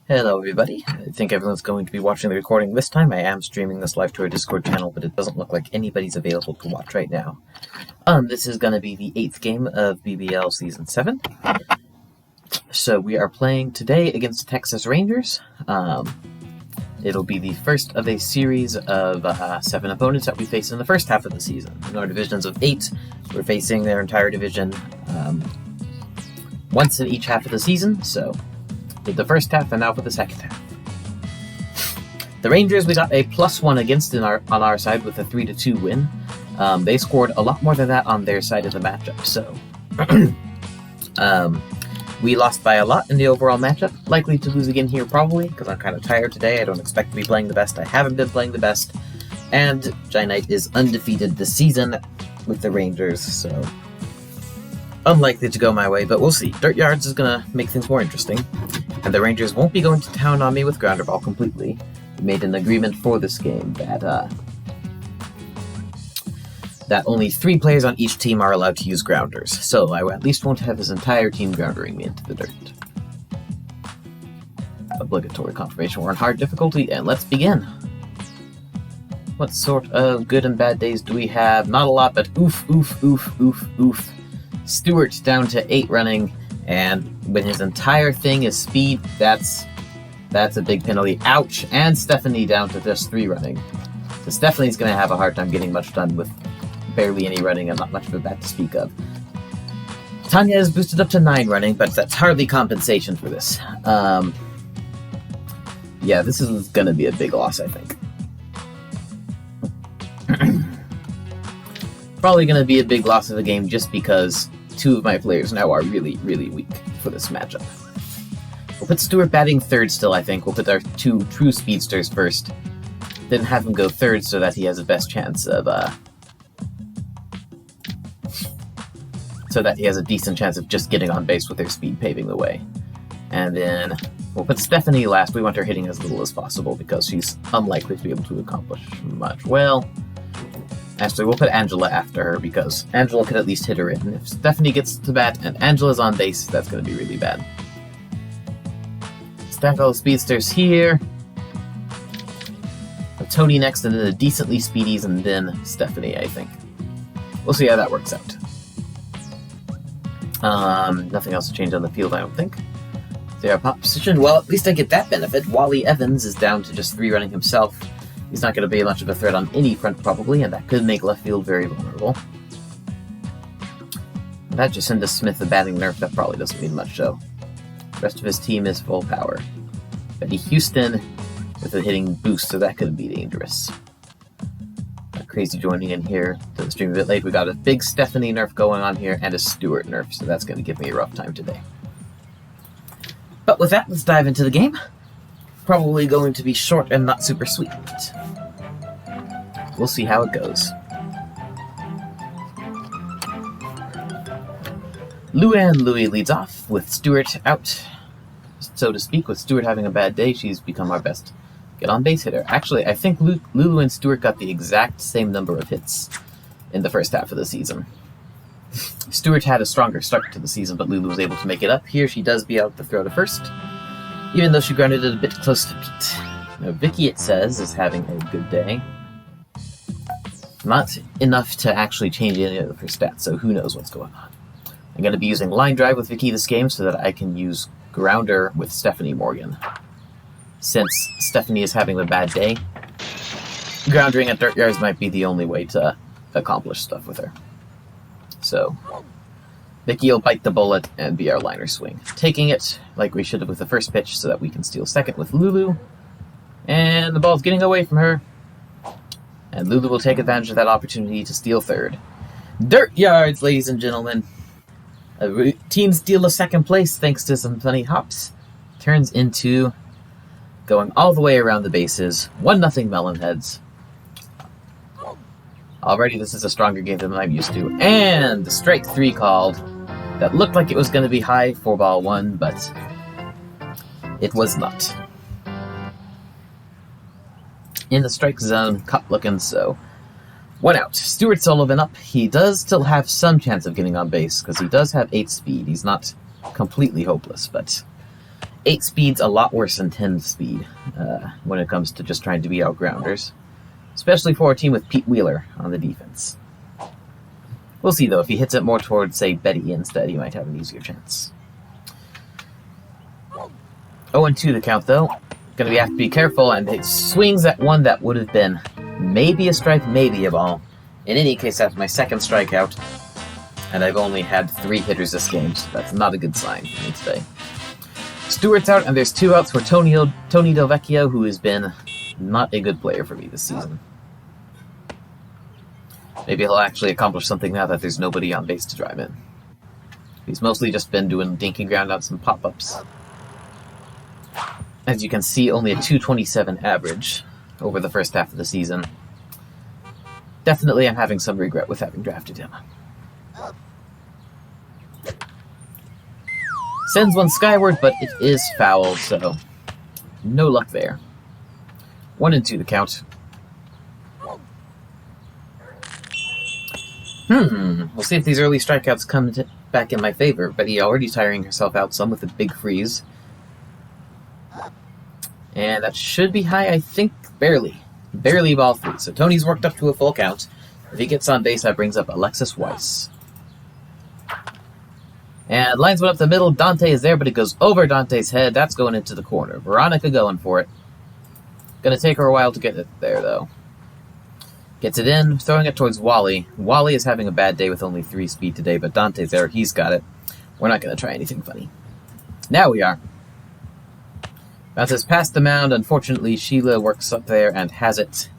Hello everybody, I think everyone's going to be watching the recording this time. I am streaming this live to our Discord channel, but it doesn't look like anybody's available to watch right now. This is going to be the 8th game of BBL Season 7. So we are playing today against Texas Rangers. It'll be the first of a series of 7 opponents that we face in the first half of the season. In our divisions of 8, we're facing their entire division once in each half of the season, so did the first half and now for the second half. The Rangers we got a +1 against on our side with a 3-2 win. They scored a lot more than that on their side of the matchup, so we lost by a lot in the overall matchup. Likely to lose again here probably, because I'm kind of tired today. I don't expect to be playing the best. I haven't been playing the best. And Giant is undefeated this season with the Rangers, so unlikely to go my way, but we'll see. Dirt Yards is going to make things more interesting, and the Rangers won't be going to town on me with Grounder Ball completely. We made an agreement for this game that only 3 players on each team are allowed to use grounders, so I at least won't have his entire team groundering me into the dirt. Obligatory confirmation we're on hard difficulty, and let's begin. What sort of good and bad days do we have? Not a lot, but oof, oof, oof, oof, oof. Stewart down to 8 running, and when his entire thing is speed, that's a big penalty. Ouch! And Stephanie down to just 3 running. So Stephanie's going to have a hard time getting much done with barely any running and not much of a bat to speak of. Tanya is boosted up to 9 running, but that's hardly compensation for this. Yeah, this is going to be a big loss, I think. Probably going to be a big loss of the game just because 2 of my players now are really, really weak for this matchup. We'll put Stewart batting 3rd still, I think. We'll put our 2 true speedsters first. Then have him go 3rd so that he has the best chance of, so that he has a decent chance of just getting on base with their speed paving the way. And then we'll put Stephanie last. We want her hitting as little as possible because she's unlikely to be able to accomplish much. Well, actually, we'll put Angela after her because Angela could at least hit her in. If Stephanie gets to bat and Angela's on base, that's going to be really bad. Stack all the speedsters here. Tony next, and then the decently speedies, and then Stephanie, I think. We'll see how that works out. Nothing else to change on the field, I don't think. So our pop position, well, at least I get that benefit. Wally Evans is down to just 3 running himself. He's not going to be much of a threat on any front, probably, and that could make left field very vulnerable. That Jacinda Smith, the batting nerf, that probably doesn't mean much, though. The rest of his team is full power. Betty Houston with a hitting boost, so that could be dangerous. Crazy joining in here to the stream a bit late. We got a big Stephanie nerf going on here and a Stewart nerf, so that's going to give me a rough time today. But with that, let's dive into the game. Probably going to be short and not super sweet, but we'll see how it goes. Luann Louie leads off with Stewart out, so to speak. With Stewart having a bad day, she's become our best get-on-base hitter. Actually, I think Lulu and Stewart got the exact same number of hits in the first half of the season. Stewart had a stronger start to the season, but Lulu was able to make it up. Here she does be out the throw to first, even though she grounded it a bit close to Pete. Now, Vicky, it says, is having a good day. Not enough to actually change any of her stats, so who knows what's going on. I'm going to be using line drive with Vicky this game so that I can use grounder with Stephanie Morgan. Since Stephanie is having a bad day, groundering at dirt yards might be the only way to accomplish stuff with her. So, Vicky will bite the bullet and be our liner swing. Taking it like we should have with the first pitch so that we can steal second with Lulu. And the ball's getting away from her. And Lulu will take advantage of that opportunity to steal third. Dirt yards, ladies and gentlemen. A routine steal of second place thanks to some funny hops. Turns into going all the way around the bases. 1-0 Melonheads. Already this is a stronger game than I'm used to. And the strike 3 called. That looked like it was going to be high for ball 1, but it was not. In the strike zone, caught looking, so 1 out. Stuart Sullivan up. He does still have some chance of getting on base, because he does have 8 speed. He's not completely hopeless, but 8 speed's a lot worse than 10 speed when it comes to just trying to beat out grounders. Especially for a team with Pete Wheeler on the defense. We'll see, though. If he hits it more towards, say, Betty instead, he might have an easier chance. 0-2 the count, though. Gonna have to be careful, and it swings at one that would have been maybe a strike, maybe a ball. In any case, that's my second strikeout, and I've only had 3 hitters this game, so that's not a good sign for me today. Stewart's out, and there's 2 outs for Tony Delvecchio, who has been not a good player for me this season. Maybe he'll actually accomplish something now that there's nobody on base to drive in. He's mostly just been doing dinky groundouts and pop-ups. As you can see, only a 227 average over the first half of the season. Definitely I'm having some regret with having drafted him. Sends one skyward, but it is foul, so no luck there. 1-2 the count. We'll see if these early strikeouts come back in my favor. Betty already tiring herself out some with a big freeze. And that should be high, I think, barely. Barely ball 3. So Tony's worked up to a full count. If he gets on base, that brings up Alexis Weiss. And lines went up the middle. Dante is there, but it goes over Dante's head. That's going into the corner. Veronica going for it. Gonna take her a while to get it there, though. Gets it in, throwing it towards Wally. Wally is having a bad day with only 3 speed today, but Dante's there. He's got it. We're not gonna try anything funny. Now we are. Bounces past the mound. Unfortunately, Sheila works up there and has it.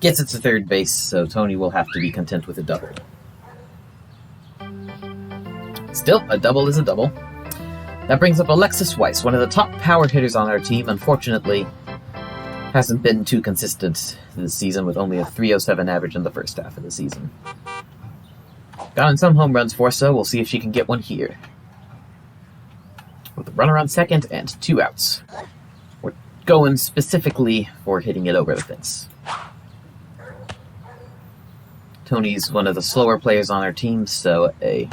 Gets it to third base, so Tony will have to be content with a double. Still, a double is a double. That brings up Alexis Weiss, one of the top power hitters on our team. Unfortunately, hasn't been too consistent this season with only a 307 average in the first half of the season. Gotten some home runs for, so we'll see if she can get one here. With a runner on second and 2 outs. We're going specifically for hitting it over the fence. Tony's one of the slower players on our team, so a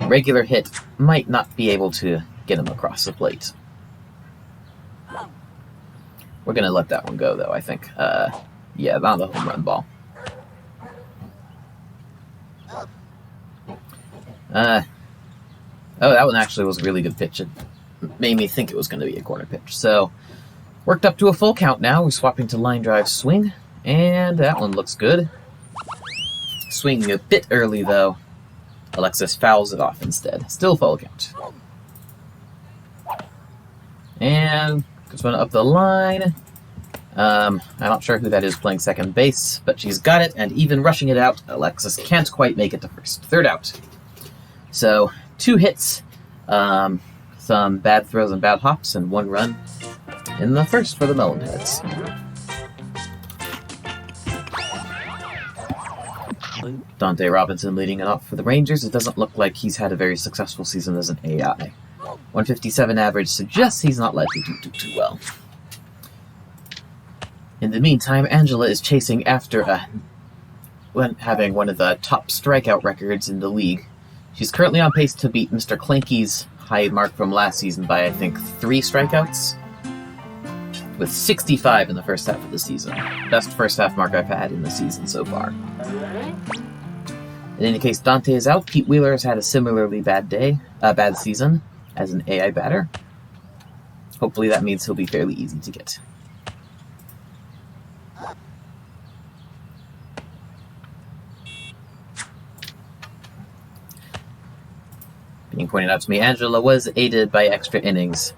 regular hit might not be able to get him across the plate. We're going to let that one go, though, I think. Yeah, not a home run ball. Oh, that one actually was a really good pitch. It made me think it was going to be a corner pitch. So, worked up to a full count now. We're swapping to line drive swing, and that one looks good. Swinging a bit early, though. Alexis fouls it off instead. Still full count. And just went up the line. I'm not sure who that is playing second base, but she's got it, and even rushing it out, Alexis can't quite make it to first. 3rd out. So, 2 hits, some bad throws and bad hops, and 1 run in the first for the Melonheads. Dante Robinson leading it off for the Rangers. It doesn't look like he's had a very successful season as an AI. 157 average suggests he's not likely to do too well. In the meantime, Angela is chasing after having one of the top strikeout records in the league. She's currently on pace to beat Mr. Clanky's high mark from last season by, I think, 3 strikeouts, with 65 in the first half of the season. Best first half mark I've had in the season so far. In any case, Dante is out. Pete Wheeler has had a similarly bad season as an AI batter. Hopefully that means he'll be fairly easy to get. Being pointed out to me, Angela was aided by extra innings.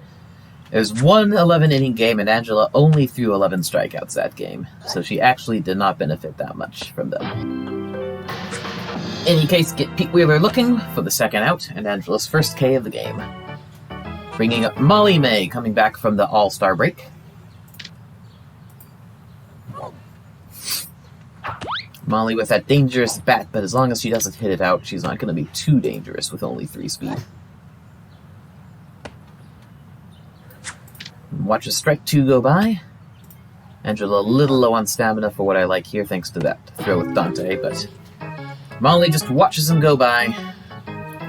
It was one 11-inning game, and Angela only threw 11 strikeouts that game, so she actually did not benefit that much from them. In any case, get Pete Wheeler looking for the 2nd out, and Angela's first K of the game. Bringing up Molly May, coming back from the All-Star break. Molly with that dangerous bat, but as long as she doesn't hit it out, she's not going to be too dangerous with only 3 speed. Watch a strike 2 go by. Angela a little low on stamina for what I like here, thanks to that throw with Dante, but Molly just watches him go by.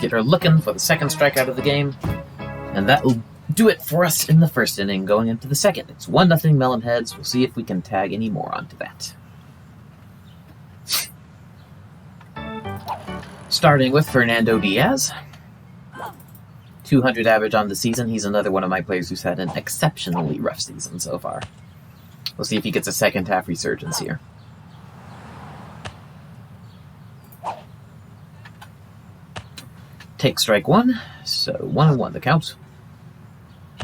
Get her looking for the 2nd strikeout of the game, and that'll do it for us in the first inning. Going into the second, it's 1-0 Melonheads. We'll see if we can tag any more onto that. Starting with Fernando Diaz. 200 average on the season. He's another one of my players who's had an exceptionally rough season so far. We'll see if he gets a second half resurgence here. Take strike one, so 1-1 the count.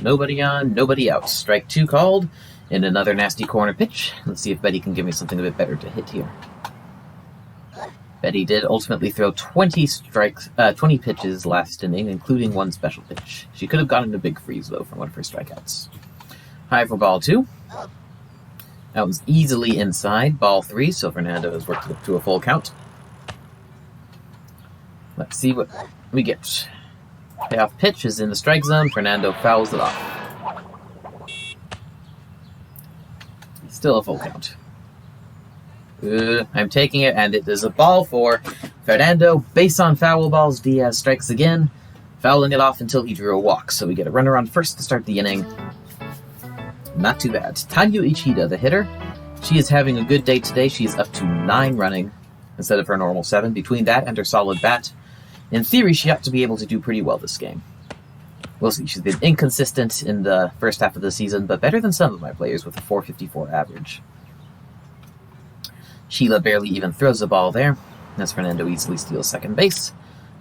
Nobody on, nobody out. Strike two called, and another nasty corner pitch. Let's see if Betty can give me something a bit better to hit here. Betty did ultimately throw 20 pitches last inning, including one special pitch. She could have gotten a big freeze, though, from one of her strikeouts. High for ball two. That was easily inside. Ball three, so Fernando has worked up to a full count. Let's see what we get. Payoff pitch is in the strike zone. Fernando fouls it off. Still a full count. I'm taking it, and it is a ball for Fernando. Base on foul balls. Diaz strikes again, fouling it off until he drew a walk. So we get a runner on first to start the inning. Not too bad. Tanya Uchida, the hitter. She is having a good day today. She is up to 9 running instead of her normal 7. Between that and her solid bat, in theory, she ought to be able to do pretty well this game. We'll see. She's been inconsistent in the first half of the season, but better than some of my players with a 454 average. Sheila barely even throws the ball there, as Fernando easily steals second base.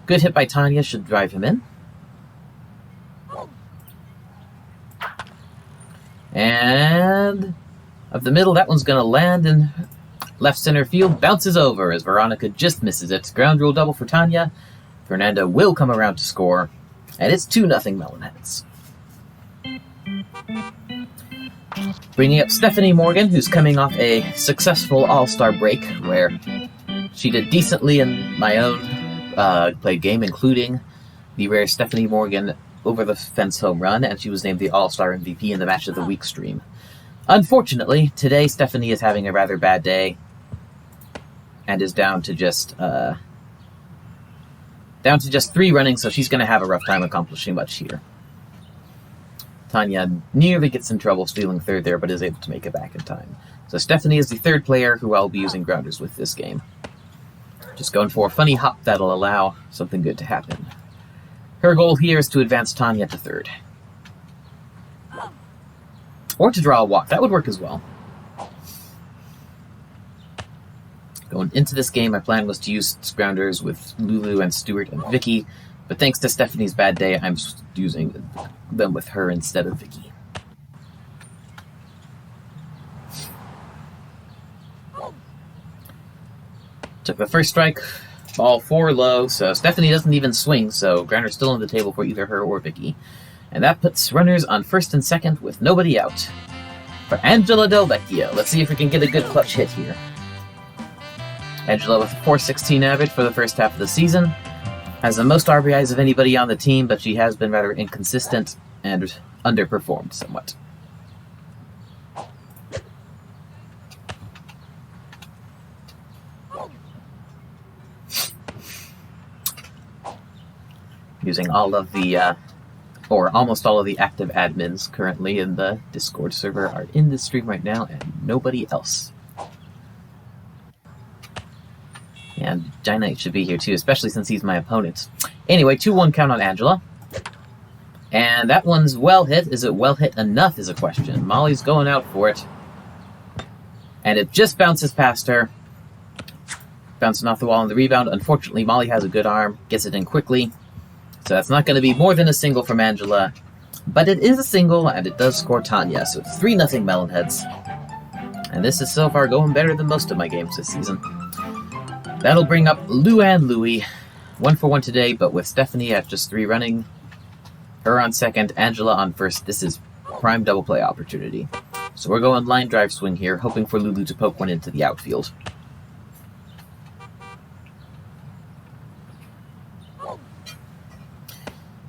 Good hit by Tanya, should drive him in. And up the middle, that one's going to land in left center field. Bounces over as Veronica just misses it. Ground rule double for Tanya. Fernando will come around to score, and it's 2-0 Melonheads. Bringing up Stephanie Morgan, who's coming off a successful All-Star break, where she did decently in my own played game, including the rare Stephanie Morgan over-the-fence home run, and she was named the All-Star MVP in the Match of the Week stream. Unfortunately, today Stephanie is having a rather bad day, and is down to just 3 running, so she's going to have a rough time accomplishing much here. Tanya nearly gets in trouble stealing third there, but is able to make it back in time. So Stephanie is the third player who I'll be using grounders with this game. Just going for a funny hop that'll allow something good to happen. Her goal here is to advance Tanya to third. Or to draw a walk. That would work as well. Going into this game, my plan was to use grounders with Lulu and Stewart and Vicky, but thanks to Stephanie's bad day, I'm using them with her instead of Vicky. Took the first strike, ball 4 low, so Stephanie doesn't even swing, so grounder's still on the table for either her or Vicky. And that puts runners on first and second with nobody out. For Angela Delvecchio, let's see if we can get a good clutch hit here. Angela with a 416 average for the first half of the season. Has the most RBIs of anybody on the team, but she has been rather inconsistent and underperformed somewhat. Using all of the, or almost all of the active admins currently in the Discord server are in this stream right now, and nobody else. And Giant should be here too, especially since he's my opponent. Anyway, 2-1 count on Angela. And that one's well hit. Is it well hit enough is a question. Molly's going out for it. And it just bounces past her. Bouncing off the wall on the rebound. Unfortunately, Molly has a good arm. Gets it in quickly. So that's not going to be more than a single from Angela. But it is a single, and it does score Tanya. So it's 3-0 Melonheads. And this is so far going better than most of my games this season. That'll bring up Lou and Louie. 1 for 1 today, but with Stephanie at just 3 running. Her on second, Angela on first. This is prime double play opportunity. So we're going line drive swing here, hoping for Lulu to poke one into the outfield.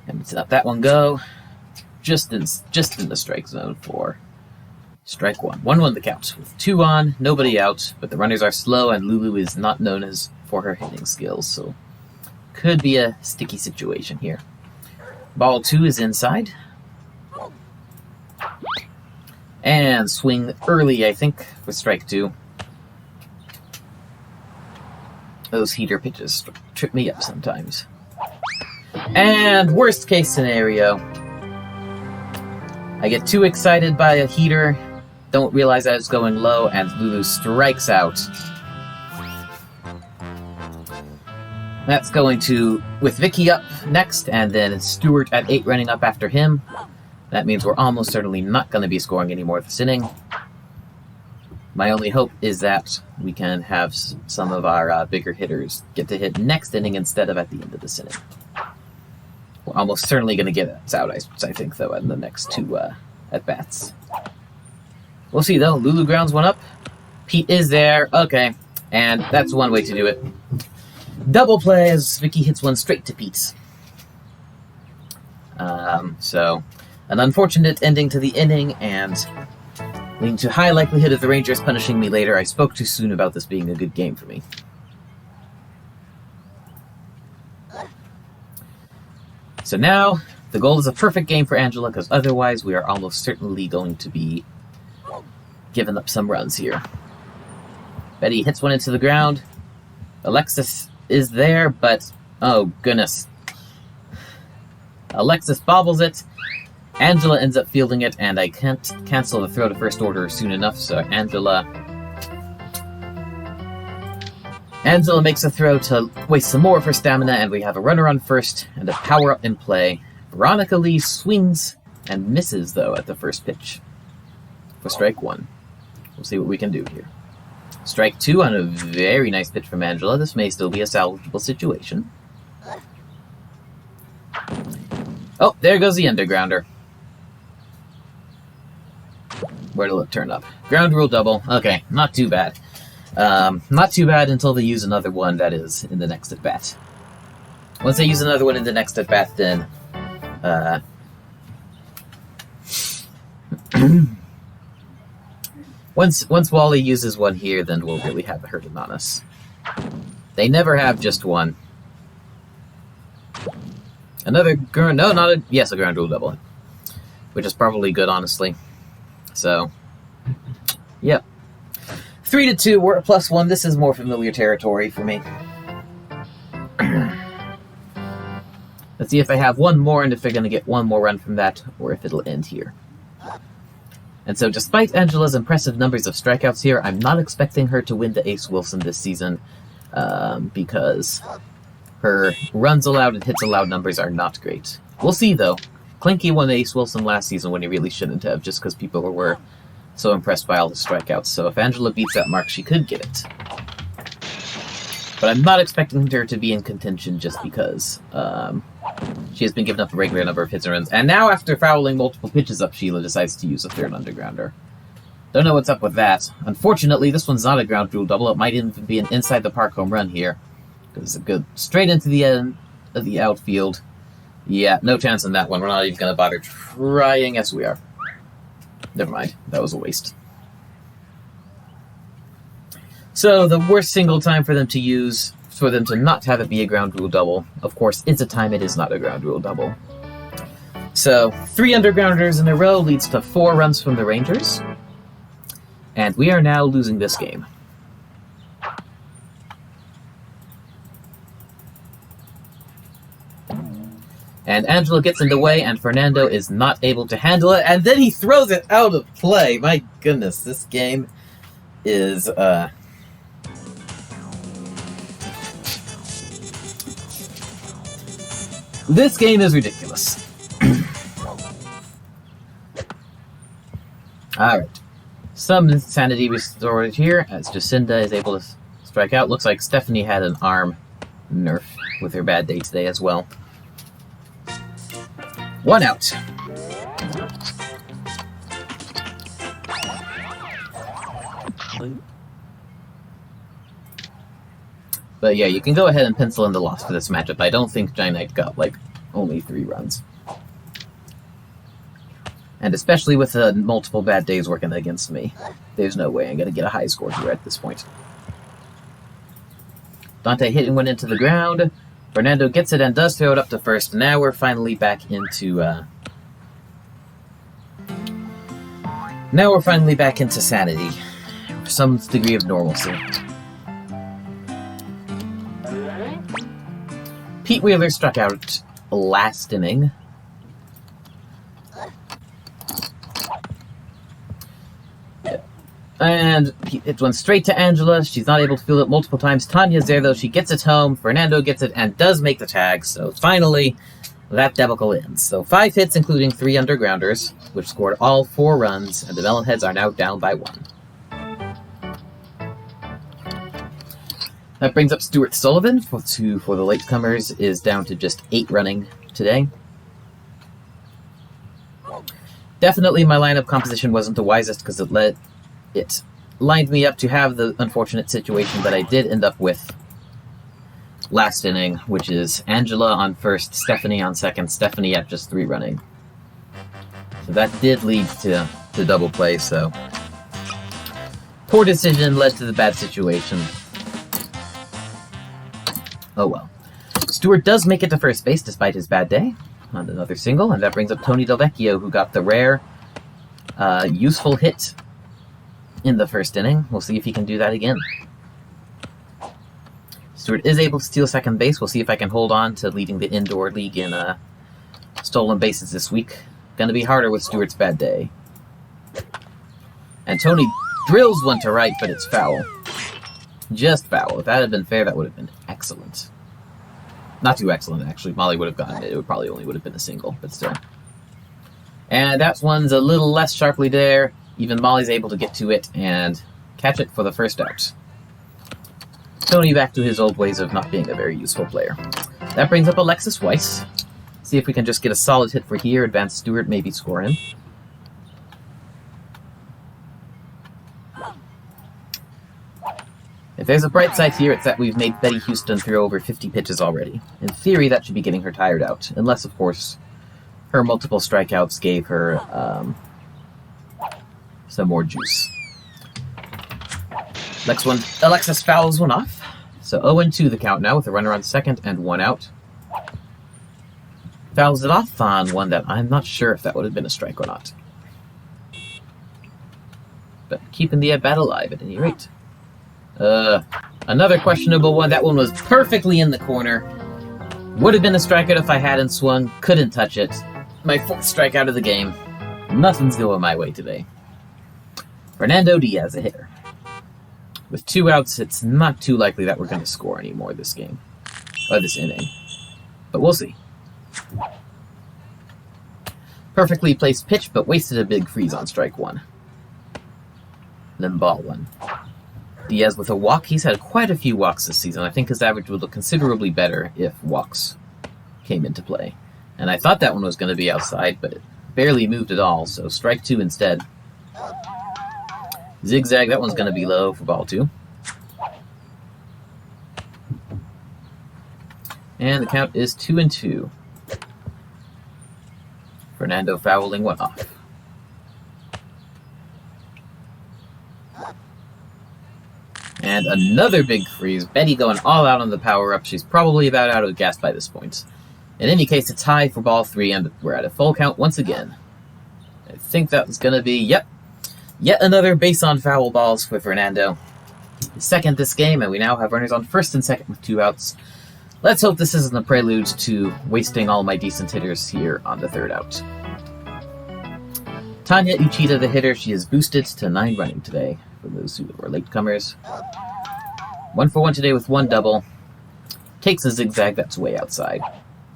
And let's let that one go. Just in the strike zone for strike 1. 1-1 the count. With 2 on, nobody out, but the runners are slow, and Lulu is not known as for her hitting skills, so could be a sticky situation here. Ball 2 is inside. And swing early, I think, for strike 2. Those heater pitches trip me up sometimes. And worst case scenario, I get too excited by a heater, don't realize that it's going low, and Lulu strikes out. That's going to, with Vicky up next, and then Stewart at 8 running up after him. That means we're almost certainly not going to be scoring any more this inning. My only hope is that we can have some of our bigger hitters get to hit next inning instead of at the end of this inning. We're almost certainly going to get us out, I think, though, in the next 2 at-bats. We'll see, though. Lulu grounds one up. Pete is there. Okay. And that's one way to do it. Double play as Vicky hits one straight to Pete. So, an unfortunate ending to the inning, and leading to high likelihood of the Rangers punishing me later. I spoke too soon about this being a good game for me. So now, the goal is a perfect game for Angela, because otherwise we are almost certainly going to be giving up some runs here. Betty hits one into the ground. Alexis is there, but oh goodness. Alexis bobbles it. Angela ends up fielding it, and I can't cancel the throw to first order soon enough, so Angela makes a throw to waste some more of her stamina, and we have a runner on first and a power-up in play. Veronica Lee swings and misses, though, at the first pitch for strike 1. We'll see what we can do here. Strike 2 on a very nice pitch from Angela. This may still be a salvageable situation. Oh, there goes the undergrounder. Where'll it turn up? Ground rule double. Okay, not too bad. Not too bad until they use another one, that is, in the next at-bat. Once they use another one in the next at-bat, then... Once Wally uses one here, then we'll really have a hurting on us. They never have just one. Another ground... No, not a... Yes, a ground rule double. Which is probably good, honestly. So, yep. 3-2, we're at +1. This is more familiar territory for me. Let's see if I have one more, and if they're going to get one more run from that, or if it'll end here. And so, despite Angela's impressive numbers of strikeouts here, I'm not expecting her to win the Ace Wilson this season, because her runs allowed and hits allowed numbers are not great. We'll see, though. Klinke won Ace Wilson last season when he really shouldn't have, just because people were so impressed by all the strikeouts. So if Angela beats that mark, she could get it. But I'm not expecting her to be in contention just because she has been given up a regular number of hits and runs. And now, after fouling multiple pitches up, Sheila decides to use a third undergrounder. Don't know what's up with that. Unfortunately, this one's not a ground rule double. It might even be an inside-the-park home run here, because it's a good straight into the end of the outfield. Yeah, no chance in that one. We're not even going to bother trying. Yes, we are. Never mind. That was a waste. So, the worst single time for them to use, for them to not have it be a ground rule double, of course, is a time it is not a ground rule double. So, 3 undergrounders in a row leads to 4 runs from the Rangers. And we are now losing this game. And Angela gets in the way, and Fernando is not able to handle it, and then he throws it out of play. My goodness, this game is, This game is ridiculous. Alright. Some sanity restored here, as Jacinda is able to strike out. Looks like Stephanie had an arm nerf with her bad day today as well. 1 out. But yeah, you can go ahead and pencil in the loss for this matchup. I don't think Giant Knight got, like, only 3 runs. And especially with multiple bad days working against me, there's no way I'm going to get a high score here at this point. Dante hitting one into the ground. Fernando gets it and does throw it up to first. Now we're finally back into Now we're finally back into sanity. Some degree of normalcy. Pete Wheeler struck out last inning. And it went straight to Angela. She's not able to field it multiple times. Tanya's there, though. She gets it home. Fernando gets it and does make the tag. So finally, that debacle ends. So 5 hits, including 3 undergrounders, which scored all 4 runs, and the Melonheads are now down by 1. That brings up Stuart Sullivan, for the latecomers, is down to just 8 running today. Definitely my lineup composition wasn't the wisest because it lined me up to have the unfortunate situation that I did end up with last inning, which is Angela on first, Stephanie on second, Stephanie at just 3 running. So that did lead to the double play, so poor decision led to the bad situation. Oh well. Stewart does make it to first base despite his bad day on another single, and that brings up Tony Delvecchio, who got the rare useful hit in the first inning. We'll see if he can do that again. Stewart is able to steal second base. We'll see if I can hold on to leading the indoor league in stolen bases this week. Gonna be harder with Stewart's bad day. And Tony drills one to right, but it's foul. Just foul. If that had been fair, that would have been excellent. Not too excellent, actually. Molly would have gotten it. It would probably only would have been a single, but still. And that one's a little less sharply there. Even Molly's able to get to it and catch it for the first out. Tony back to his old ways of not being a very useful player. That brings up Alexis Weiss. See if we can just get a solid hit for here. Advance Stewart, maybe score him. If there's a bright side here, it's that we've made Betty Houston throw over 50 pitches already. In theory, that should be getting her tired out. Unless, of course, her multiple strikeouts gave her some more juice. Next one, Alexis fouls one off. So 0-2 the count now with a runner on second and 1 out. Fouls it off on one that I'm not sure if that would have been a strike or not. But keeping the at-bat alive at any rate. Another questionable one. That one was perfectly in the corner. Would have been a strikeout if I hadn't swung. Couldn't touch it. My 4th strikeout of the game. Nothing's going my way today. Fernando Diaz, a hitter. With 2 outs, it's not too likely that we're going to score anymore this game. Or this inning. But we'll see. Perfectly placed pitch, but wasted a big freeze on strike 1. Then ball 1. Diaz with a walk. He's had quite a few walks this season. I think his average would look considerably better if walks came into play. And I thought that one was going to be outside, but it barely moved at all, so strike 2 instead. Zigzag, that one's going to be low for ball 2. And the count is 2-2. Fernando fouling one off. And another big freeze. Betty going all out on the power-up. She's probably about out of gas by this point. In any case, it's high for ball 3, and we're at a full count once again. I think that's going to be, yep, yet another base on foul balls for Fernando. Second this game, and we now have runners on first and second with 2 outs. Let's hope this isn't a prelude to wasting all my decent hitters here on the 3rd out. Tanya Uchida, the hitter, she is boosted to 9 running today for those who are latecomers. 1 for 1 today with 1 double. Takes a zigzag that's way outside.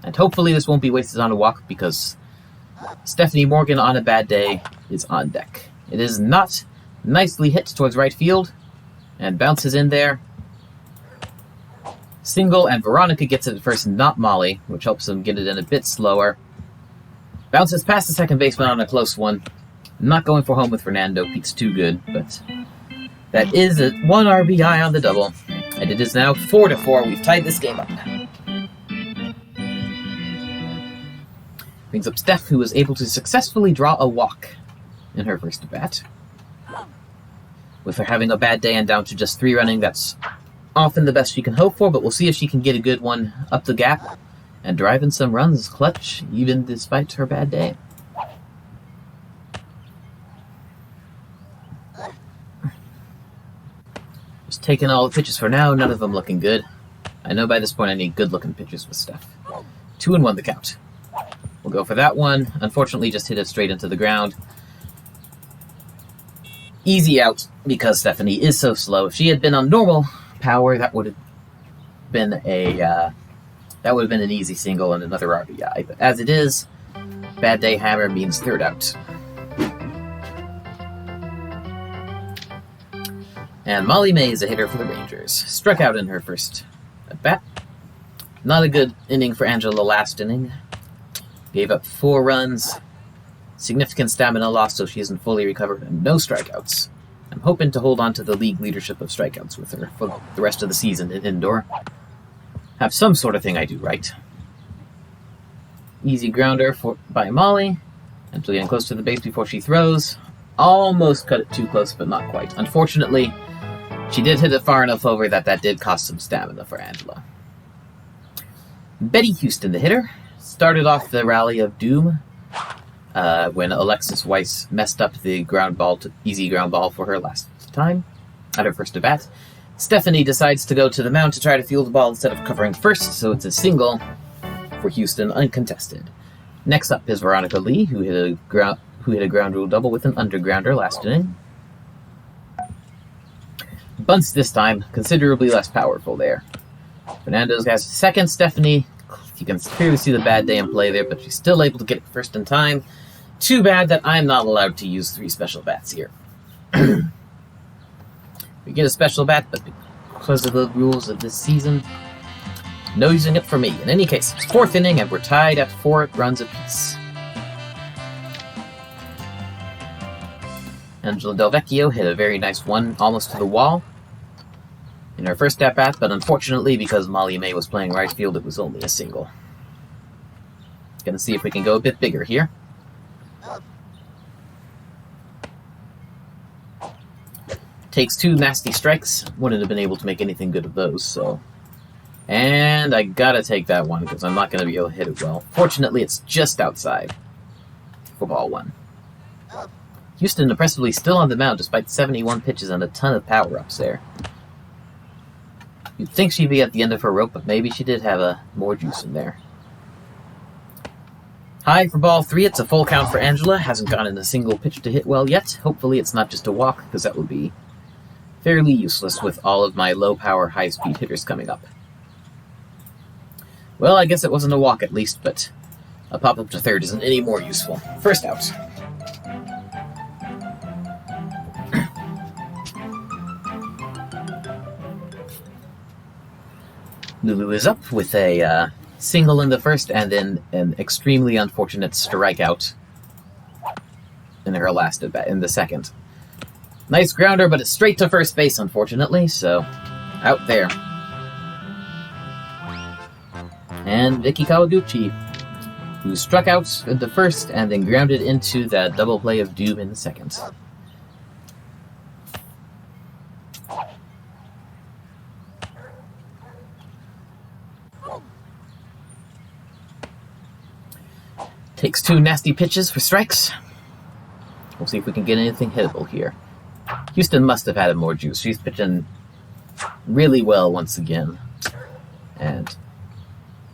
And hopefully this won't be wasted on a walk because Stephanie Morgan on a bad day is on deck. It is not nicely hit towards right field and bounces in there. Single, and Veronica gets it at first, not Molly, which helps him get it in a bit slower. Bounces past the second baseman on a close one. Not going for home with Fernando. Pete's too good, but that is a 1 RBI on the double. And it is now 4-4. We've tied this game up. Brings up Steph, who was able to successfully draw a walk in her first at-bat. With her having a bad day and down to just 3 running, that's often the best she can hope for, but we'll see if she can get a good one up the gap and drive in some runs clutch, even despite her bad day. Just taking all the pitches for now, none of them looking good. I know by this point I need good-looking pitches with Steph. 2-1 the count. We'll go for that one. Unfortunately, just hit it straight into the ground. Easy out, because Stephanie is so slow. If she had been on normal power, that would have been an easy single and another RBI. But as it is, bad day hammer means third out. And Molly May is a hitter for the Rangers. Struck out in her first at bat. Not a good inning for Angela last inning. Gave up 4 runs. Significant stamina loss, so she isn't fully recovered, and no strikeouts. I'm hoping to hold on to the league leadership of strikeouts with her for the rest of the season in indoor. Have some sort of thing I do right. Easy grounder by Molly. Until getting close to the base before she throws. Almost cut it too close, but not quite. Unfortunately, she did hit it far enough over that did cost some stamina for Angela. Betty Houston, the hitter, started off the rally of doom when Alexis Weiss messed up the easy ground ball for her last time at her first at bat. Stephanie decides to go to the mound to try to field the ball instead of covering first, so it's a single for Houston, uncontested. Next up is Veronica Lee, who hit a ground rule double with an undergrounder last inning. Bunts this time, considerably less powerful there. Fernando's has second. Stephanie, you can clearly see the bad day in play there, but she's still able to get it first in time. Too bad that I'm not allowed to use 3 special bats here. We get a special bat, but because of the rules of this season, no using it for me. In any case, it's 4th inning, and we're tied at 4 runs apiece. Angela Delvecchio hit a very nice one, almost to the wall, in her first at-bat, but unfortunately, because Molly May was playing right field, it was only a single. Gonna see if we can go a bit bigger here. Takes 2 nasty strikes. Wouldn't have been able to make anything good of those, so... And I gotta take that one, because I'm not gonna be able to hit it well. Fortunately, it's just outside for ball 1. Houston impressively still on the mound, despite 71 pitches and a ton of power-ups there. You'd think she'd be at the end of her rope, but maybe she did have more juice in there. High for ball 3. It's a full count for Angela. Hasn't gotten a single pitch to hit well yet. Hopefully it's not just a walk, because that would be fairly useless with all of my low-power, high-speed hitters coming up. Well, I guess it wasn't a walk at least, but a pop-up to third isn't any more useful. First out. Lulu is up with a single in the first and then an extremely unfortunate strikeout in her last at bat in the second. Nice grounder, but it's straight to first base, unfortunately, so out there. And Vicky Kawaguchi, who struck out in the first and then grounded into that double play of doom in the second. Takes 2 nasty pitches for strikes. We'll see if we can get anything hittable here. Houston must have had more juice. She's pitching really well once again. And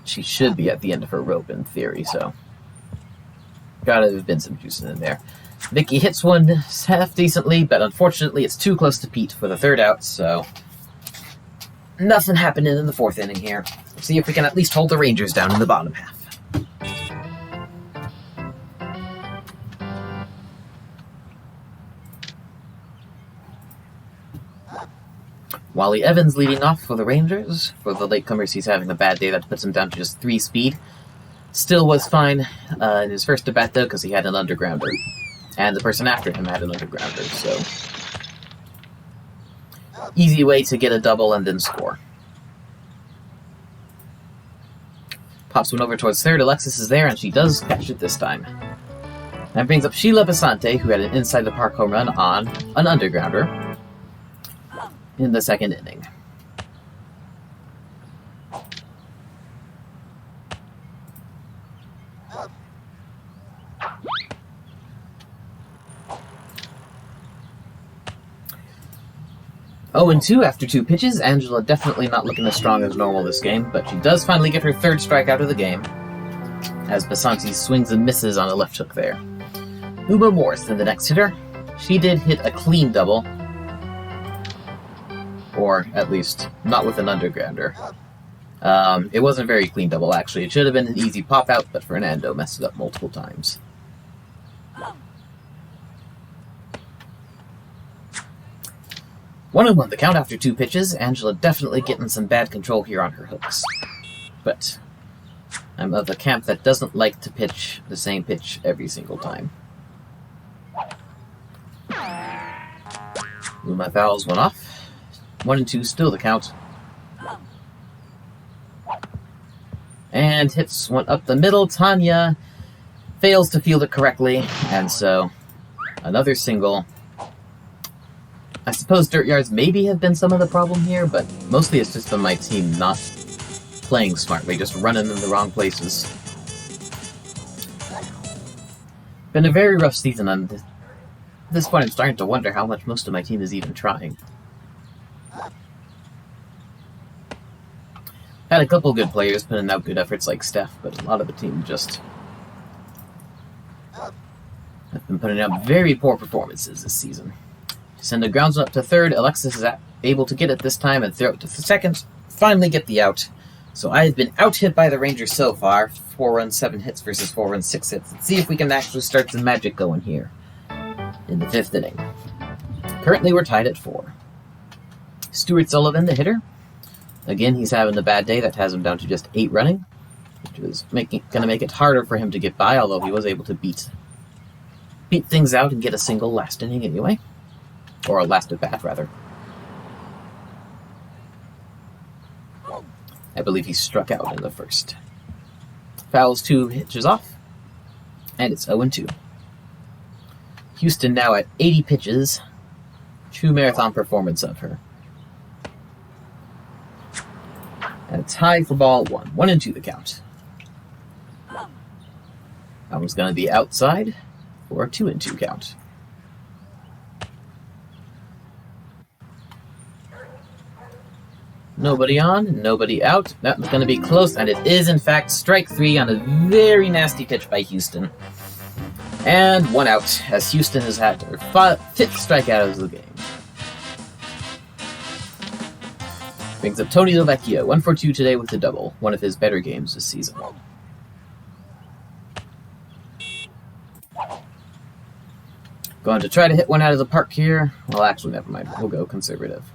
she should be at the end of her rope in theory, so gotta have been some juice in there. Vicky hits one half decently, but unfortunately it's too close to Pete for the third out, so nothing happening in the 4th inning here. Let's see if we can at least hold the Rangers down in the bottom half. Wally Evans leading off for the Rangers. For the latecomers, he's having a bad day. That puts him down to just 3 speed. Still was fine in his first at-bat, though, because he had an undergrounder. And the person after him had an undergrounder, so... easy way to get a double and then score. Pops one over towards third. Alexis is there, and she does catch it this time. That brings up Sheila Basante, who had an inside-the-park home run on an undergrounder in the second inning. 0-2 after 2 pitches. Angela definitely not looking as strong as normal this game, but she does finally get her 3rd strikeout of the game, as Basanti swings and misses on a left hook there. Uma Morris, then the next hitter. She did hit a clean double, or at least not with an undergrounder. It wasn't a very clean double, actually. It should have been an easy pop-out, but Fernando messed it up multiple times. 1-1 the count after 2 pitches. Angela definitely getting some bad control here on her hooks. But I'm of the camp that doesn't like to pitch the same pitch every single time. Uma fouls one off. 1-2 still the count. And hits one up the middle. Tanya fails to field it correctly, and so another single. I suppose dirt yards maybe have been some of the problem here, but mostly it's just been my team not playing smartly, just running in the wrong places. Been a very rough season, and at this point I'm starting to wonder how much most of my team is even trying. Had a couple good players putting out good efforts like Steph, but a lot of the team just have been putting out very poor performances this season. Send a grounds up to 3rd. Alexis is able to get it this time and throw it to 2nd. Finally get the out. So I have been out-hit by the Rangers so far. 4 runs, 7 hits versus 4 runs, 6 hits. Let's see if we can actually start some magic going here in the 5th inning. Currently we're tied at 4. Stuart Sullivan, the hitter. Again, he's having a bad day. That has him down to just 8 running, which is going to make it harder for him to get by, although he was able to beat things out and get a single last inning anyway. Or a last at bat, rather. I believe he struck out in the 1st. Fouls 2 pitches off, and it's 0-2. Houston now at 80 pitches. True marathon performance of her. And a tie for ball 1. 1-2 the count. That one's going to be outside for a 2-2 count. Nobody on, nobody out. That's going to be close, and it is, in fact, strike 3 on a very nasty pitch by Houston. And 1 out, as Houston has had their 5th strikeout of the game. Brings up Tony Delvecchio, 1 for 2 today with a double. One of his better games this season. Going to try to hit one out of the park here. Well, actually, never mind. We'll go conservative.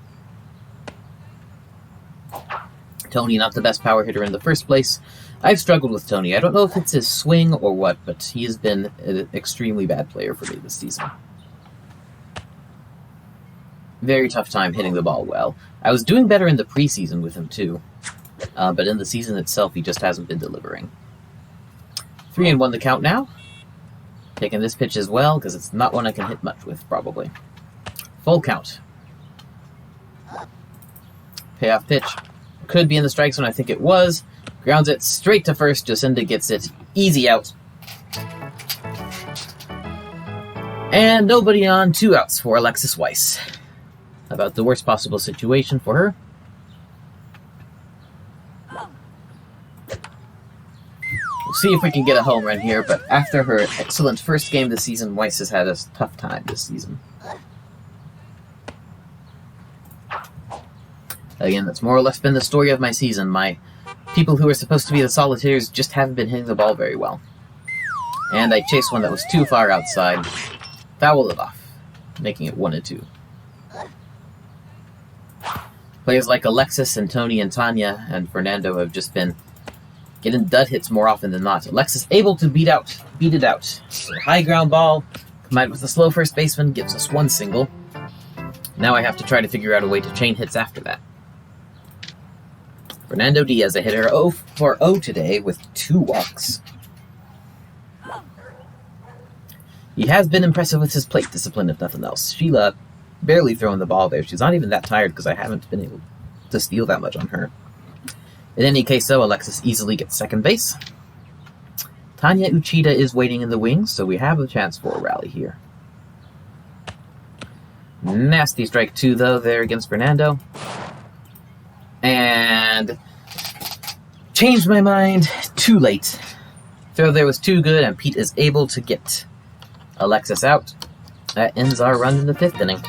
Tony, not the best power hitter in the first place. I've struggled with Tony. I don't know if it's his swing or what, but he has been an extremely bad player for me this season. Very tough time hitting the ball well. I was doing better in the preseason with him, too. But in the season itself, he just hasn't been delivering. 3-1 the count now. Taking this pitch as well, because it's not one I can hit much with, probably. Full count. Payoff pitch. Could be in the strike zone, I think it was. Grounds it straight to 1st. Jacinda gets it. Easy out. And nobody on. 2 outs for Alexis Weiss. About the worst possible situation for her. We'll see if we can get a home run here, but after her excellent first game this season, Weiss has had a tough time this season. Again, that's more or less been the story of my season. My people who are supposed to be the solitaires just haven't been hitting the ball very well. And I chased one that was too far outside. Foul it off, making it 1-2. Players like Alexis and Tony and Tanya and Fernando have just been getting dud hits more often than not. Alexis able to beat it out. So high ground ball, combined with a slow first baseman, gives us 1 single. Now I have to try to figure out a way to chain hits after that. Fernando Diaz, a hitter 0 for 0 today with 2 walks. He has been impressive with his plate discipline, if nothing else. Sheila barely throwing the ball there. She's not even that tired because I haven't been able to steal that much on her. In any case, though, Alexis easily gets second base. Tanya Uchida is waiting in the wings, so we have a chance for a rally here. Nasty strike 2, though, there against Fernando. And changed my mind too late. Throw there was too good, and Pete is able to get Alexis out. That ends our run in the 5th inning.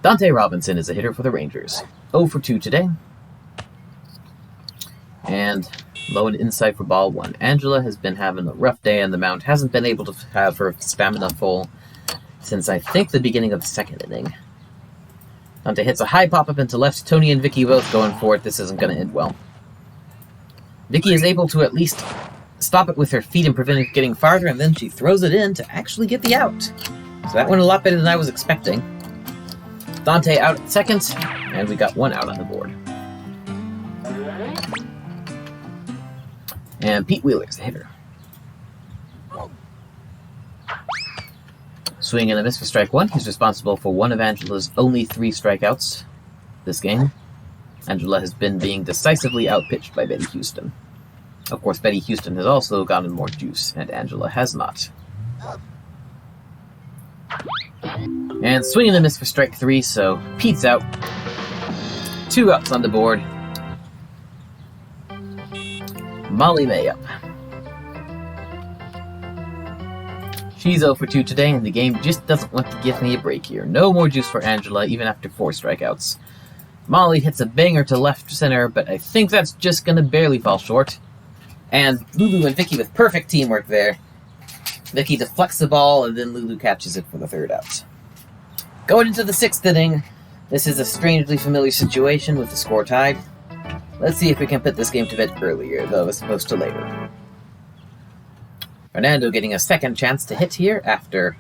Dante Robinson is a hitter for the Rangers. 0 for 2 today. And low and inside for ball 1. Angela has been having a rough day on the mound. Hasn't been able to have her stamina full since I think the beginning of the 2nd inning. Dante hits a high pop-up into left. Tony and Vicky both going for it. This isn't going to end well. Vicky is able to at least stop it with her feet and prevent it getting farther, and then she throws it in to actually get the out. So that went a lot better than I was expecting. Dante out at 2nd, and we got 1 out on the board. And Pete Wheeler's the hitter. Swing and a miss for strike 1. He's responsible for one of Angela's only 3 strikeouts this game. Angela has been being decisively outpitched by Betty Houston. Of course, Betty Houston has also gotten more juice, and Angela has not. And swing and a miss for strike 3, so Pete's out. 2 outs on the board. Molly May up. She's 0 for 2 today, and the game just doesn't want to give me a break here. No more juice for Angela, even after 4 strikeouts. Molly hits a banger to left center, but I think that's just going to barely fall short. And Lulu and Vicky with perfect teamwork there. Vicky deflects the ball, and then Lulu catches it for the 3rd out. Going into the 6th inning, this is a strangely familiar situation with the score tied. Let's see if we can put this game to bed earlier, though, as opposed to later. Fernando getting a 2nd chance to hit here after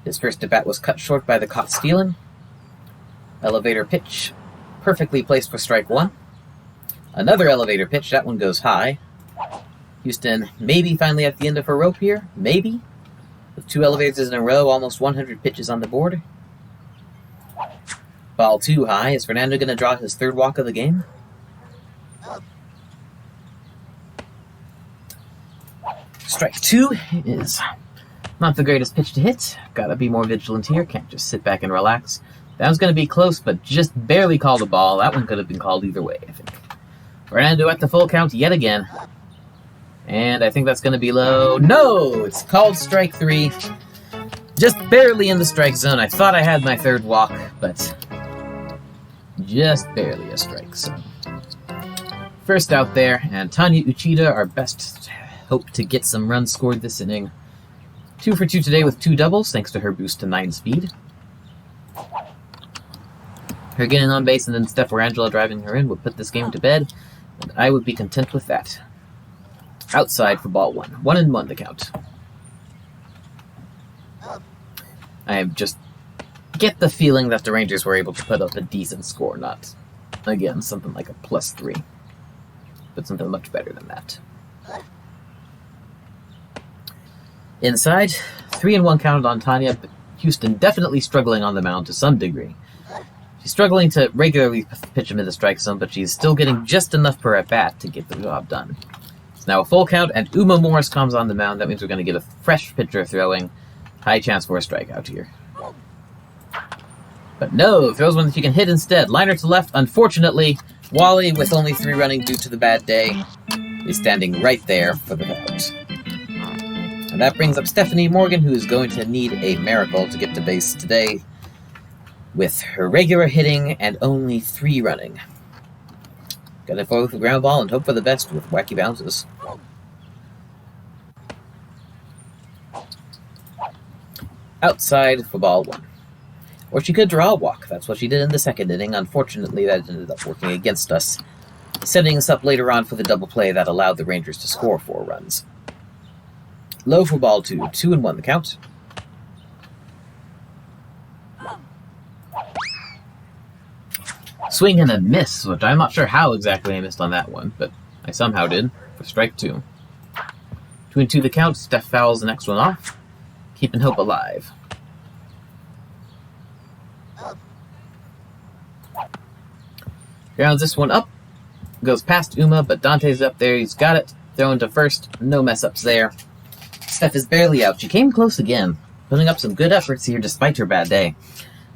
his first at-bat was cut short by the caught stealing. Elevator pitch, perfectly placed for strike 1. Another elevator pitch, that one goes high. Houston maybe finally at the end of her rope here, maybe. With 2 elevators in a row, almost 100 pitches on the board. Ball 2 high. Is Fernando going to draw his 3rd walk of the game? Strike 2 is not the greatest pitch to hit. Gotta be more vigilant here. Can't just sit back and relax. That was going to be close, but just barely called a ball. That one could have been called either way, I think. Fernando at the full count yet again. And I think that's going to be low. No! It's called strike 3. Just barely in the strike zone. I thought I had my 3rd walk, but just barely a strike zone. First out there, and Tanya Uchida, our best hope to get some runs scored this inning. 2 for 2 today with 2 doubles, thanks to her boost to 9 speed. Her getting on base and then Steph or Angela driving her in would put this game to bed, and I would be content with that. Outside for ball 1. 1-1 the count. I just get the feeling that the Rangers were able to put up a decent score, not, again, something like a +3, but something much better than that. Inside, 3-1 counted on Tanya, but Houston definitely struggling on the mound to some degree. She's struggling to regularly pitch him in the strike zone, but she's still getting just enough per at-bat to get the job done. It's now a full count, and Uma Morris comes on the mound. That means we're going to get a fresh pitcher throwing. High chance for a strikeout here. But no, throws one that you can hit instead. Liner to left. Unfortunately, Wally, with only 3 running due to the bad day, is standing right there for the out. And that brings up Stephanie Morgan, who is going to need a miracle to get to base today with her regular hitting and only 3 running. Gotta forward with the ground ball and hope for the best with wacky bounces. Outside for ball 1. Or she could draw a walk. That's what she did in the 2nd inning. Unfortunately, that ended up working against us, setting us up later on for the double play that allowed the Rangers to score 4 runs. Low for ball 2. 2-1 the count. Swing and a miss, which I'm not sure how exactly I missed on that one, but I somehow did, for strike 2. 2-2 the count. Steph fouls the next one off, keeping hope alive. Grounds this one up, goes past Uma, but Dante's up there. He's got it. Thrown to first. No mess-ups there. Steph is barely out. She came close again, putting up some good efforts here despite her bad day.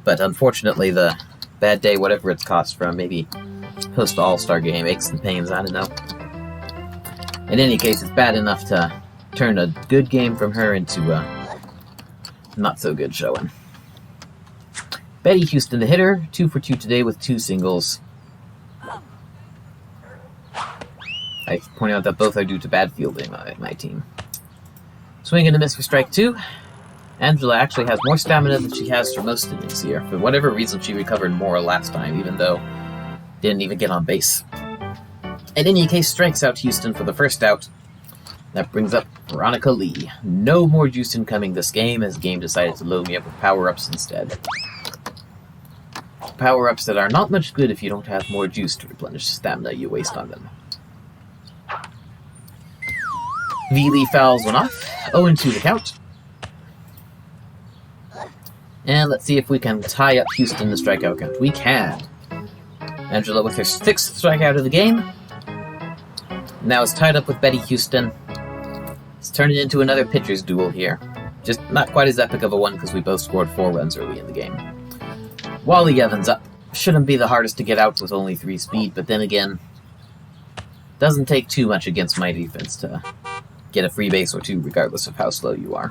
But unfortunately, the bad day, whatever it's cost from, maybe post-All-Star game, aches and pains, I don't know. In any case, it's bad enough to turn a good game from her into a not-so-good showing. Betty Houston, the hitter, 2 for 2 today with 2 singles. I point out that both are due to bad fielding by my team. Swing and a miss for strike 2. Angela actually has more stamina than she has for most innings here. For whatever reason, she recovered more last time, even though didn't even get on base. In any case, strikes out Houston for the first out. That brings up Veronica Lee. No more juice incoming this game, as the game decided to load me up with power-ups instead. Power-ups that are not much good if you don't have more juice to replenish the stamina you waste on them. V-Lee fouls one off. 0-2 the count. And let's see if we can tie up Houston the strikeout count. We can. Angela with her 6th strikeout of the game. Now it's tied up with Betty Houston. It's turned it into another pitcher's duel here. Just not quite as epic of a one because we both scored 4 runs early in the game. Wally Evans up. Shouldn't be the hardest to get out with only 3 speed, but then again, doesn't take too much against my defense to get a free base or 2 regardless of how slow you are.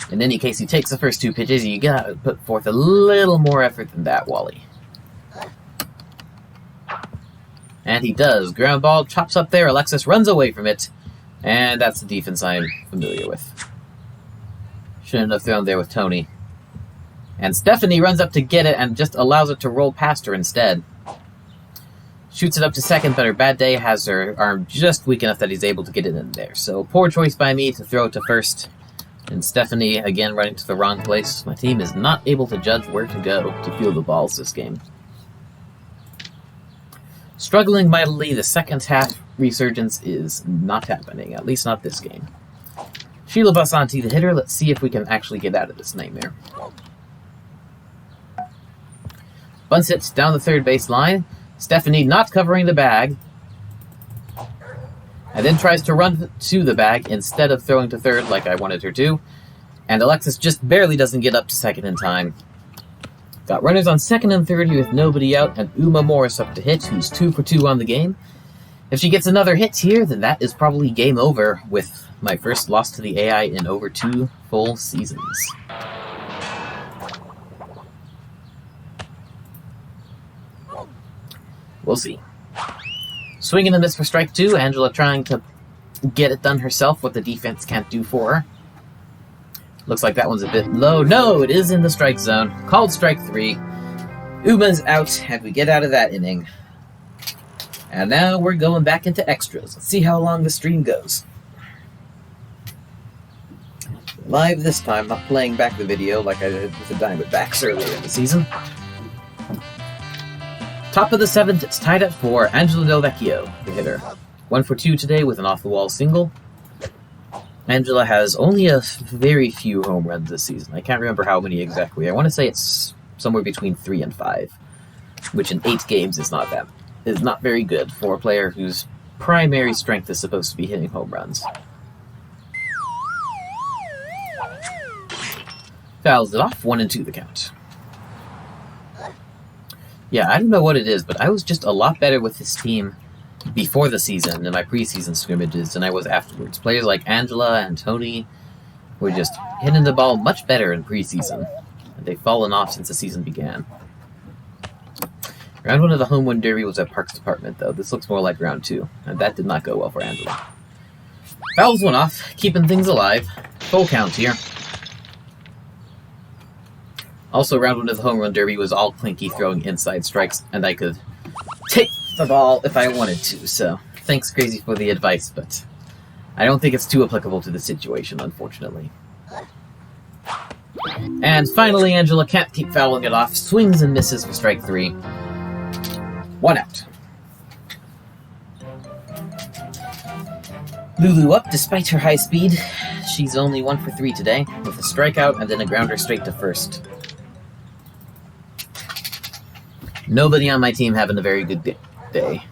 In any case, he takes the first 2 pitches. You gotta put forth a little more effort than that, Wally. And he does. Ground ball, chops up there. Alexis runs away from it. And that's the defense I'm familiar with. Shouldn't have thrown there with Tony. And Stephanie runs up to get it and just allows it to roll past her instead. Shoots it up to second, but her bad day has her arm just weak enough that he's able to get it in there. So poor choice by me to throw it to first. And Stephanie, again, running to the wrong place. My team is not able to judge where to go to field the balls this game. Struggling mightily, the second half resurgence is not happening, at least not this game. Sheila Basanti, the hitter. Let's see if we can actually get out of this nightmare. Bunts it down the third base line. Stephanie not covering the bag. And then tries to run to the bag instead of throwing to third like I wanted her to. And Alexis just barely doesn't get up to second in time. Got runners on second and third here with nobody out, and Uma Morris up to hit, who's 2 for 2 on the game. If she gets another hit here, then that is probably game over with my first loss to the AI in over 2 full seasons. We'll see. Swing and a miss for strike 2. Angela trying to get it done herself, what the defense can't do for her. Looks like that one's a bit low. No, it is in the strike zone. Called strike 3. Uma's out, and we get out of that inning. And now we're going back into extras. Let's see how long the stream goes. Live this time, not playing back the video like I did with the Diamondbacks earlier in the season. Top of the 7th, it's tied at 4. Angela Delvecchio, the hitter. 1 for 2 today with an off-the-wall single. Angela has only a very few home runs this season. I can't remember how many exactly. I want to say it's somewhere between 3 and 5, which in 8 games is not very good for a player whose primary strength is supposed to be hitting home runs. Fouls it off. 1-2 the count. Yeah, I don't know what it is, but I was just a lot better with this team before the season in my preseason scrimmages than I was afterwards. Players like Angela and Tony were just hitting the ball much better in preseason. And they've fallen off since the season began. Round 1 of the home run derby was at Parks Department, though. This looks more like round 2, and that did not go well for Angela. Fouls one off, keeping things alive. Full count here. Also, round 1 of the home run derby was all Clinky throwing inside strikes, and I could take the ball if I wanted to, so thanks, Crazy, for the advice, but I don't think it's too applicable to the situation, unfortunately. And finally, Angela can't keep fouling it off. Swings and misses for strike 3. 1 out. Lulu up despite her high speed. She's only 1 for 3 today, with a strikeout and then a grounder straight to first. Nobody on my team having a very good day.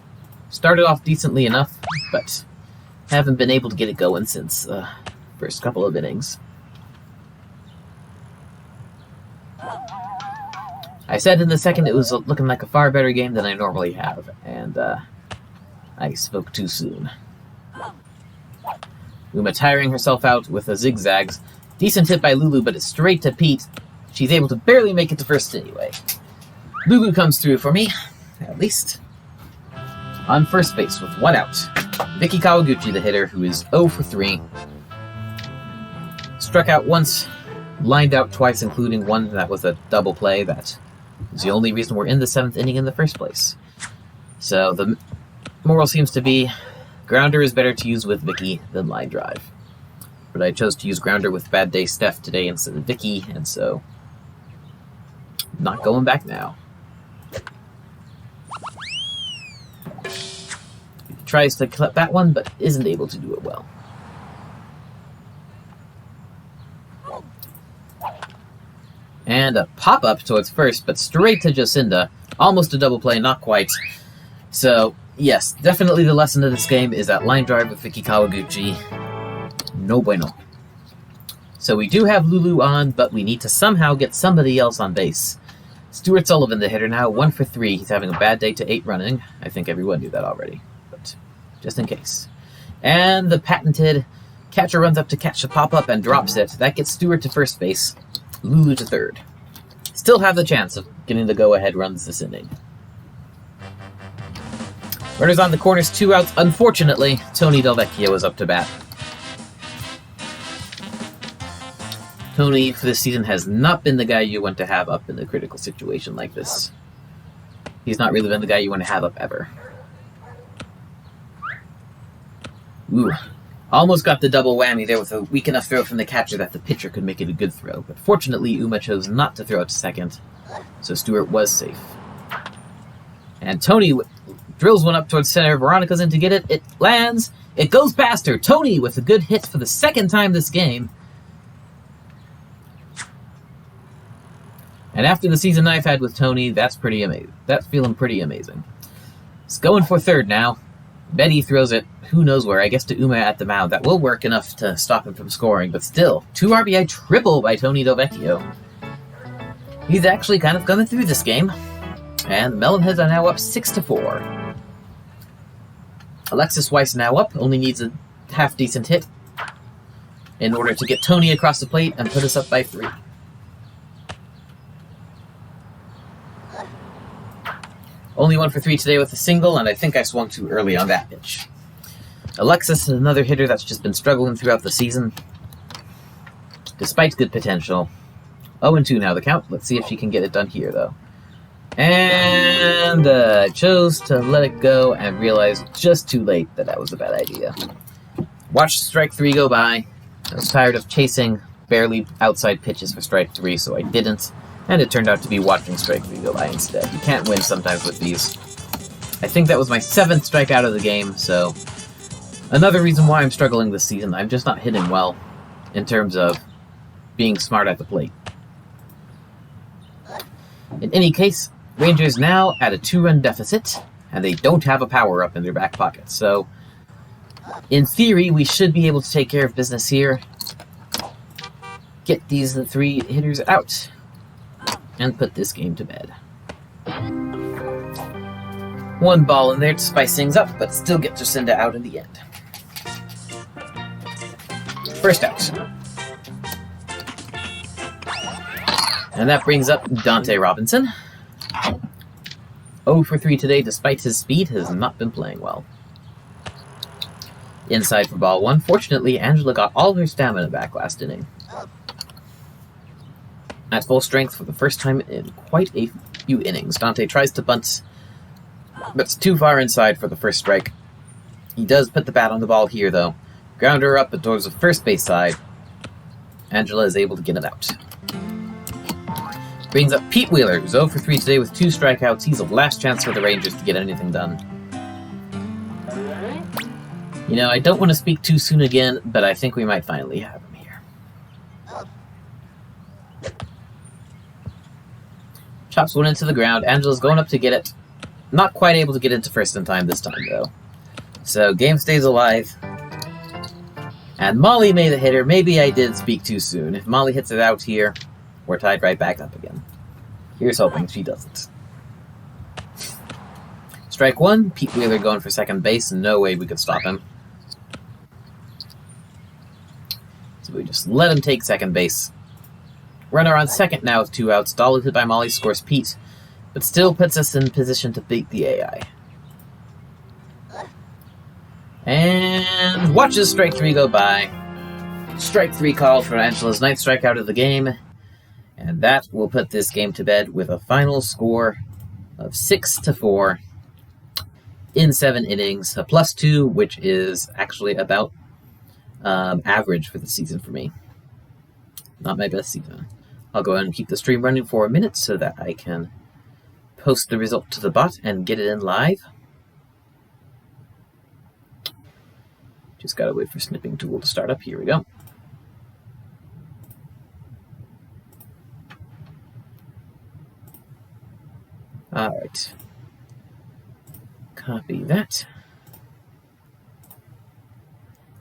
Started off decently enough, but haven't been able to get it going since the first couple of innings. I said in the second it was looking like a far better game than I normally have, and I spoke too soon. Uma tiring herself out with a zigzags. Decent hit by Lulu, but it's straight to Pete. She's able to barely make it to first anyway. Lulu comes through for me, at least. On first base with 1 out. Vicky Kawaguchi, the hitter, who is 0 for 3. Struck out once, lined out twice, including one that was a double play. That is the only reason we're in the 7th inning in the first place. So the moral seems to be grounder is better to use with Vicky than line drive. But I chose to use grounder with Bad Day Steph today instead of Vicky, and so not going back now. Tries to clip that one, but isn't able to do it well. And a pop-up towards first, but straight to Jacinda. Almost a double play, not quite. So, yes, definitely the lesson of this game is that line drive with Vicky Kawaguchi. No bueno. So we do have Lulu on, but we need to somehow get somebody else on base. Stuart Sullivan, the hitter, now 1 for 3. He's having a bad day to 8 running. I think everyone knew that already, but just in case. And the patented catcher runs up to catch the pop-up and drops it. That gets Stuart to first base. Lulu to third. Still have the chance of getting the go-ahead runs this inning. Runners on the corners, 2 outs. Unfortunately, Tony Delvecchio is up to bat. Tony, for this season, has not been the guy you want to have up in a critical situation like this. He's not really been the guy you want to have up ever. Ooh. Almost got the double whammy there with a weak enough throw from the catcher that the pitcher could make it a good throw. But fortunately, Uma chose not to throw it to second, so Stewart was safe. And Tony drills one up towards center. Veronica's in to get it. It lands. It goes past her. Tony with a good hit for the second time this game. And after the season I've had with Tony, that's pretty amazing. That's feeling pretty amazing. It's going for third now. Betty throws it, who knows where, I guess to Uma at the mound. That will work enough to stop him from scoring, but still, 2 RBI triple by Tony Delvecchio. He's actually kind of coming through this game. And the Melonheads are now up 6-4. Alexis Weiss now up, only needs a half-decent hit in order to get Tony across the plate and put us up by 3. Only 1 for 3 today with a single, and I think I swung too early on that pitch. Alexis is another hitter that's just been struggling throughout the season, despite good potential. 0-2 now the count. Let's see if she can get it done here, though. And chose to let it go and realized just too late that that was a bad idea. Watched strike 3 go by. I was tired of chasing barely outside pitches for strike 3, so I didn't. And it turned out to be watching strike 3 go by instead. You can't win sometimes with these. I think that was my 7th strikeout of the game, so another reason why I'm struggling this season. I'm just not hitting well in terms of being smart at the plate. In any case, Rangers now at a 2-run deficit, and they don't have a power-up in their back pocket. So, in theory, we should be able to take care of business here. Get these 3 hitters out. And put this game to bed. 1 ball in there to spice things up, but still get Jacinda out in the end. First out. And that brings up Dante Robinson. 0 for 3 today, despite his speed, has not been playing well. Inside for ball 1. Fortunately, Angela got all her stamina back last inning. At full strength for the first time in quite a few innings. Dante tries to bunt, but it's too far inside for the first strike. He does put the bat on the ball here, though. Grounder up towards the first base side. Angela is able to get it out. Brings up Pete Wheeler, who's 0 for 3 today with 2 strikeouts. He's the last chance for the Rangers to get anything done. You know, I don't want to speak too soon again, but I think we might finally have him here. Chops one into the ground. Angela's going up to get it. Not quite able to get into first in time this time, though. So, game stays alive. And Molly made the hitter. Maybe I did speak too soon. If Molly hits it out here, we're tied right back up again. Here's hoping she doesn't. Strike one. Pete Wheeler going for second base. No way we could stop him. So we just let him take second base. Runner on second now with 2 outs. Dollar hit by Molly scores Pete, but still puts us in position to beat the AI. And watches strike 3 go by. Strike 3 called for Angela's 9th strikeout of the game. And that will put this game to bed with a final score of 6-4 in 7 innings. A +2, which is actually about average for the season for me. Not my best season. I'll go ahead and keep the stream running for a minute so that I can post the result to the bot and get it in live. Just gotta wait for snipping tool to start up. Here we go. Alright. Copy that.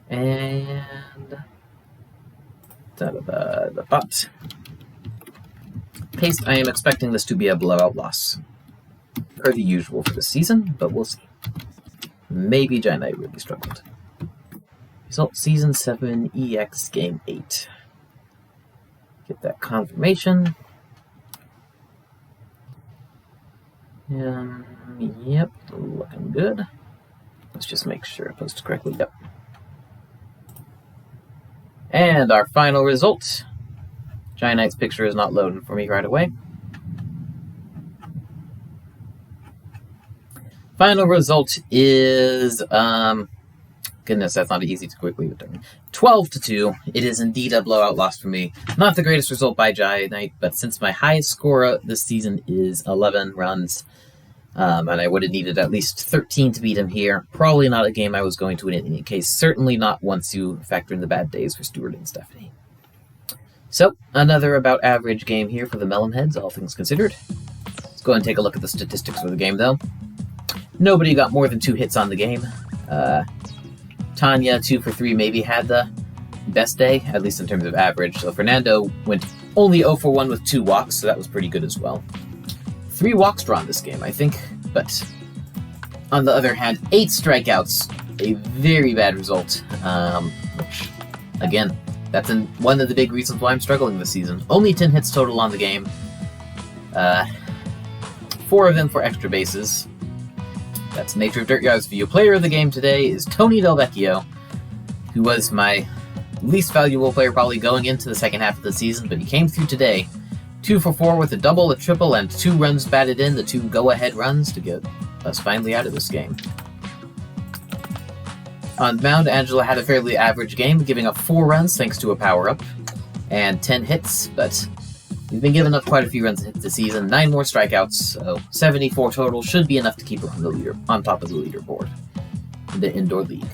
And the bot. Paste. I am expecting this to be a blowout loss. Per the usual for the season, but we'll see. Maybe Giant Knight really struggled. Result Season 7 EX Game 8. Get that confirmation. Yep, looking good. Let's just make sure I posted correctly. Yep. And our final result. Giant Knight's picture is not loading for me right away. Final result is, goodness, that's not easy to quickly determine. 12-2. It is indeed a blowout loss for me. Not the greatest result by Giant Knight, but since my highest score this season is 11 runs, and I would have needed at least 13 to beat him here, probably not a game I was going to win in any case. Certainly not once you factor in the bad days for Stuart and Stephanie. So, another about average game here for the Melonheads, all things considered. Let's go ahead and take a look at the statistics for the game, though. Nobody got more than 2 hits on the game. Tanya, 2 for 3, maybe had the best day, at least in terms of average. So Fernando went only 0 for 1 with 2 walks, so that was pretty good as well. 3 walks drawn this game, I think, but on the other hand, 8 strikeouts, a very bad result, which, again, that's one of the big reasons why I'm struggling this season. Only 10 hits total on the game, 4 of them for extra bases. That's the nature of Dirt Yard's view. Player of the game today is Tony Delvecchio, who was my least valuable player probably going into the second half of the season, but he came through today. 2 for 4 with a double, a triple, and 2 runs batted in, the 2 go-ahead runs to get us finally out of this game. On the mound, Angela had a fairly average game, giving up 4 runs thanks to a power-up, and 10 hits, but we've been giving up quite a few runs this season, 9 more strikeouts, so 74 total should be enough to keep her on top of the leaderboard in the indoor league.